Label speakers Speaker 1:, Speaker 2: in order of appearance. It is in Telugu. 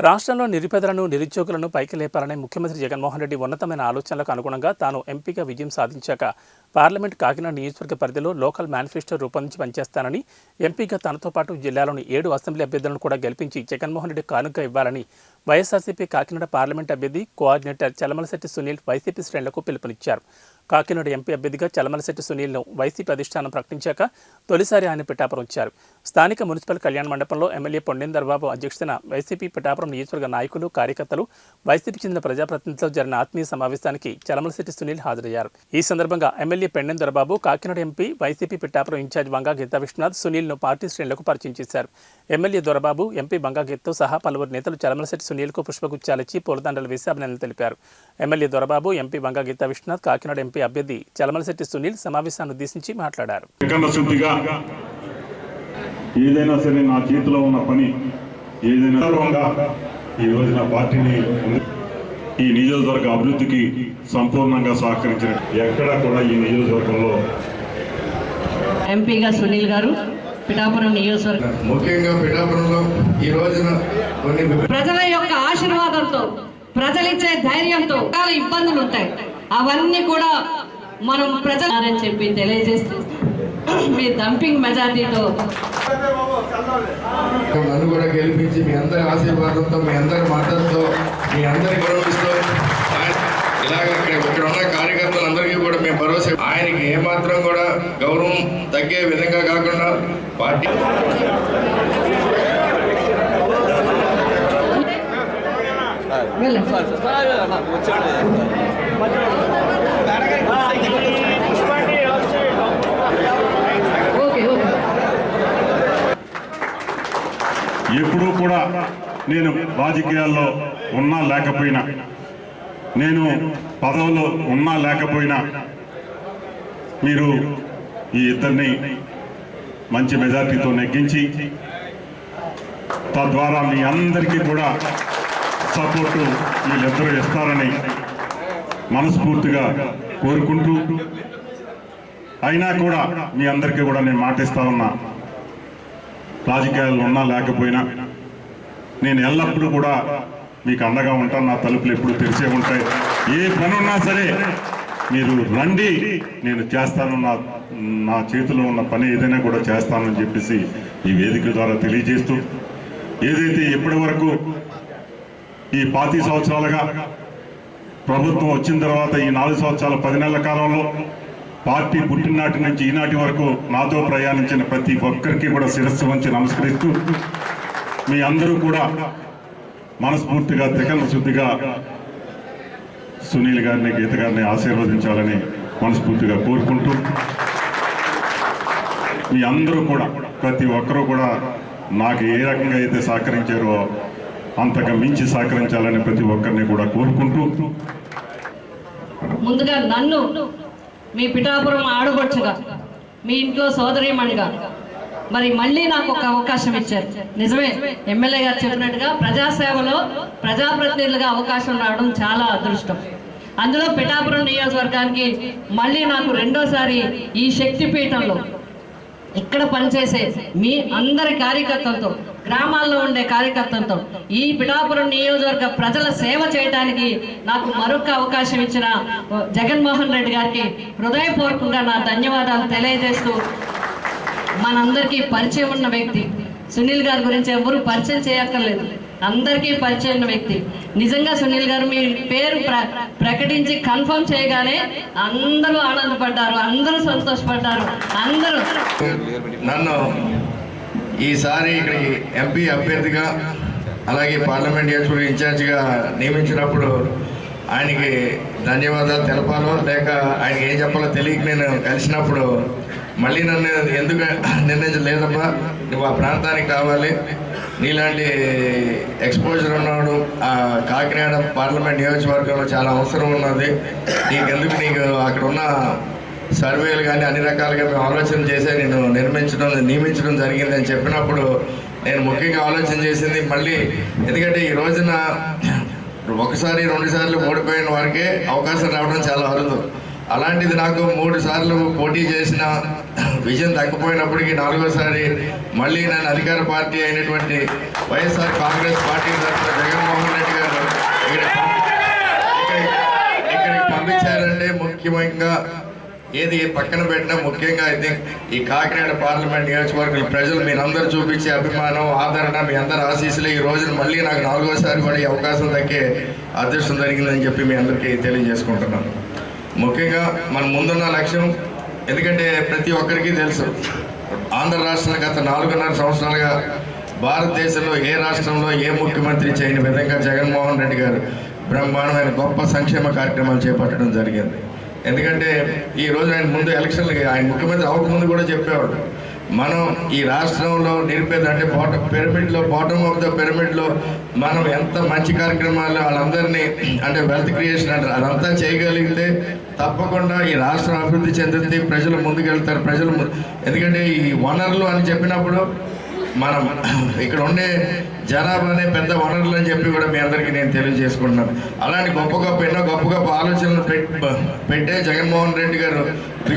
Speaker 1: రాష్ట్రంలో నిరుపేదలను నిరుద్యోగులను పైకి లేపాలని ముఖ్యమంత్రి జగన్మోహన్ రెడ్డి ఉన్నతమైన ఆలోచనలకు అనుగుణంగా తాను ఎంపీగా విజయం సాధించాక పార్లమెంట్ కాకినాడ నియోజకవర్గ పరిధిలో లోకల్ మేనిఫెస్టో రూపొందించి పనిచేస్తానని, ఎంపీగా తనతో పాటు జిల్లాలోని 7 అసెంబ్లీ అభ్యర్థులను కూడా గెలిపించి జగన్మోహన్ రెడ్డి కానుక ఇవ్వాలని వైఎస్ఆర్సీపీ కాకినాడ పార్లమెంట్ అభ్యర్థి కోఆర్డినేటర్ చలమలశెట్టి సునీల్ వైసీపీ శ్రేణులకు పిలుపునిచ్చారు. కాకినాడ ఎంపీ అభ్యర్థిగా చలమలశెట్టి సునీల్ను వైసీపీ అధిష్టానం ప్రకటించాక తొలిసారి ఆయన పిఠాపురం వచ్చారు. స్థానిక మున్సిపల్ కళ్యాణ మండపంలో ఎమ్మెల్యే పొన్నేందర్బాబు అధ్యక్షతన వైసీపీ పిఠాపురం నియోజకవర్గ నాయకులు, కార్యకర్తలు, వైసీపీకి చెందిన ప్రజాప్రతినిధులతో జరిగిన ఆత్మీయ సమావేశానికి చలమలశెట్టి సునీల్ హాజరయ్యారు. ఈ సందర్భంగా ఎమ్మెల్యే పొన్నేందర్బాబు Kakinada MP, YCP Pithapuram incharge Banga Geetha Vishwanath సునీల్ను పార్టీ శ్రేణులకు పరిచయం చేశారు. ఎమ్మెల్యే దొరబాబు, ఎంపీ బంగా గీతతో సహా పలువురు నేతలు చలమలశెట్టి సునీల్కు పుష్పగుచ్చాలిచ్చి పూలదండలు వేసి అభినందనలు తెలిపారు. MLA Dorababu, MP Banga Geetha Vishwanath, Kakinada MP అభ్యర్థి చలమలశెట్టి సునీల్ సమావేశాన్ని ఉద్దేశించి మాట్లాడారు.
Speaker 2: ఏదైనా సరే నా చేతిలో ఉన్న పని ఏదైనా ఈ రోజు నా పార్టీని ఈ నియోజకవర్గ అభివృద్ధికి సంపూర్ణంగా సహకరించిన ఎక్కడా కూడా ఈ నియోజకవర్గంలో
Speaker 3: ఎంపీగా సునీల్ గారు పిఠాపురం నియోజకవర్గం
Speaker 4: ముఖ్యంగా పిఠాపురంలో ఈ రోజున
Speaker 3: ప్రజల యొక్క ఆశీర్వాదంతో, ప్రజలిచ్చే ధైర్యంతో చాలా ఇబ్బందులు ఉంటాయి. అవన్నీ కూడా మనం ప్రజలని చెప్పి తెలియజేస్తూ మీ డంపింగ్ మెజారిటీతో
Speaker 4: నన్ను కూడా గెలిపించి మీ అందరి ఆశీర్వాదంతో, మీ అందరి మద్దతుతో, మీ అందరి గౌరవిస్తూ ఇలాగ ఇక్కడ ఉన్న కార్యకర్తలందరికీ కూడా మేము భరోసా, ఆయనకి ఏమాత్రం కూడా గౌరవం తగ్గే విధంగా కాకుండా పార్టీ
Speaker 2: ఎప్పుడూ కూడా నేను రాజకీయాల్లో ఉన్నా లేకపోయినా, నేను పదవులు ఉన్నా లేకపోయినా మీరు ఈ ఇద్దరిని మంచి మెజార్టీతో నెగ్గించి తద్వారా మీ అందరికీ కూడా సపోర్టు వీళ్ళిద్దరూ ఇస్తారని మనస్ఫూర్తిగా కోరుకుంటూ, అయినా కూడా మీ అందరికీ కూడా నేను మాటిస్తా ఉన్నా, రాజకీయాలు ఉన్నా లేకపోయినా నేను ఎల్లప్పుడూ కూడా మీకు అండగా ఉంటాను. నా తలుపులు ఎప్పుడు తెరిచే ఉంటాయి. ఏ పని ఉన్నా సరే మీరు రండి, నేను చేస్తాను. నా చేతిలో ఉన్న పని ఏదైనా కూడా చేస్తానని చెప్పేసి ఈ వేదిక ద్వారా తెలియజేస్తూ, ఏదైతే ఇప్పటి వరకు ఈ 25 సంవత్సరాలుగా ప్రభుత్వం వచ్చిన తర్వాత ఈ 4 సంవత్సరాల 10 నెలల కాలంలో పార్టీ పుట్టినాటి నుంచి ఈనాటి వరకు నాతో ప్రయాణించిన ప్రతి ఒక్కరికి కూడా శిరస్సు వంచి నమస్కరిస్తూ, మీ అందరూ కూడా మనస్ఫూర్తిగా త్రికరణ శుద్ధిగా సునీల్ గారిని, గీత గారిని ఆశీర్వదించాలని మనస్ఫూర్తిగా కోరుకుంటూ, మీ అందరూ కూడా ప్రతి ఒక్కరూ కూడా నాకు ఏ రకంగా అయితే సహకరించారో అంతగా మించి సహకరించాలని ప్రతి ఒక్కరిని కూడా కోరుకుంటూ,
Speaker 3: ముందుగా నన్ను మీ పిఠాపురం ఆడబొచ్చుగా, మీ ఇంట్లో సోదరీమణిగా మరి మళ్ళీ నాకు ఒక అవకాశం ఇచ్చారు. నిజమే, ఎమ్మెల్యే గారు చెప్పినట్టుగా ప్రజాసేవలో ప్రజాప్రతినిధులుగా అవకాశం రావడం చాలా అదృష్టం. అందులో పిఠాపురం నియోజకవర్గానికి మళ్ళీ నాకు రెండోసారి ఈ శక్తిపీఠంలో ఇక్కడ పనిచేసే మీ అందరి కార్యకర్తలతో, గ్రామాల్లో ఉండే కార్యకర్తలతో ఈ పిఠాపురం నియోజకవర్గ ప్రజల సేవ చేయడానికి నాకు మరొక అవకాశం ఇచ్చిన జగన్మోహన్ రెడ్డి గారికి హృదయపూర్వకంగా నా ధన్యవాదాలు తెలియజేస్తూ, మనందరికీ పరిచయం ఉన్న వ్యక్తి సునీల్ గారి గురించి ఎవరు పరిచయం చేయక్కర్లేదు, అందరికీ పరిచయం ఉన్న వ్యక్తి. నిజంగా సునీల్ గారు మీ పేరు ప్రకటించి కన్ఫర్మ్ చేయగానే అందరూ ఆనందపడ్డారు, అందరూ సంతోషపడ్డారు. అందరూ
Speaker 4: నన్ను ఈసారి ఇక్కడికి ఎంపీ అభ్యర్థిగా అలాగే పార్లమెంట్ నియోజకవర్గ ఇన్ఛార్జిగా నియమించినప్పుడు ఆయనకి ధన్యవాదాలు తెలపాలో లేక ఆయనకి ఏం చెప్పాలో తెలియక నేను కలిసినప్పుడు మళ్ళీ నన్ను ఎందుకు నిర్ణయించలేదమ్మా, నువ్వు ఆ ప్రాంతానికి కావాలి, నీలాంటి ఎక్స్పోజర్ ఉన్నాడు ఆ కాకినాడ పార్లమెంట్ నియోజకవర్గంలో చాలా అవసరం ఉన్నది, నీకు అక్కడ ఉన్న సర్వేలు కానీ అన్ని రకాలుగా మేము ఆలోచన చేసే నేను నియమించడం జరిగిందని చెప్పినప్పుడు నేను ముఖ్యంగా ఆలోచన చేసింది మళ్ళీ, ఎందుకంటే ఈ రోజున ఒకసారి 2 సార్లు ఓడిపోయిన వారికే అవకాశం రావడం చాలా అరుదు. అలాంటిది నాకు 3 సార్లు పోటీ చేసిన విజయం దక్కపోయినప్పటికీ 4వసారి మళ్ళీ నన్ను అధికార పార్టీ అయినటువంటి వైఎస్ఆర్ కాంగ్రెస్ పార్టీ తరఫున జగన్మోహన్ రెడ్డి గారు ఇక్కడికి పంపించారంటే ముఖ్యంగా ఏది పక్కన పెట్టినా ముఖ్యంగా అయితే ఈ కాకినాడ పార్లమెంట్ నియోజకవర్గం ప్రజలు మీరందరూ చూపించే అభిమానం ఆదరణ మీ అందరి ఆశీస్సులు ఈ రోజున మళ్ళీ నాకు 4వసారి కూడా ఈ అవకాశం దక్కే అదృష్టం జరిగిందని చెప్పి మీ అందరికీ తెలియజేసుకుంటున్నాను. ముఖ్యంగా మన ముందున్న లక్ష్యం, ఎందుకంటే ప్రతి ఒక్కరికి తెలుసు ఆంధ్ర రాష్ట్రంలో గత 4.5 సంవత్సరాలుగా భారతదేశంలో ఏ రాష్ట్రంలో ఏ ముఖ్యమంత్రి చేయని విధంగా జగన్మోహన్ రెడ్డి గారు బ్రహ్మాండమైన గొప్ప సంక్షేమ కార్యక్రమాలు చేపట్టడం జరిగింది. ఎందుకంటే ఈరోజు ఆయన ముందు ఎలక్షన్లకి ఆయన ముఖ్యమంత్రి అవ్వకముందు కూడా చెప్పేవాడు, మనం ఈ రాష్ట్రంలో నిరుపేద అంటే బాటమ్ ఆఫ్ ద పిరమిడ్లో మనం ఎంత మంచి కార్యక్రమాలు వాళ్ళందరినీ అంటే వెల్త్ క్రియేషన్ అంటారు అదంతా చేయగలిగితే తప్పకుండా ఈ రాష్ట్రం అభివృద్ధి చెందుతుంది, ప్రజలు ముందుకెళ్తారు. ఎందుకంటే ఈ వనరులు అని చెప్పినప్పుడు మనం ఇక్కడ ఉండే జనాభానే పెద్ద వనరులు అని చెప్పి కూడా మీ అందరికీ నేను తెలియజేసుకుంటున్నాను. అలాంటి ఎన్నో గొప్ప ఆలోచనలు పెట్టే జగన్మోహన్ రెడ్డి గారు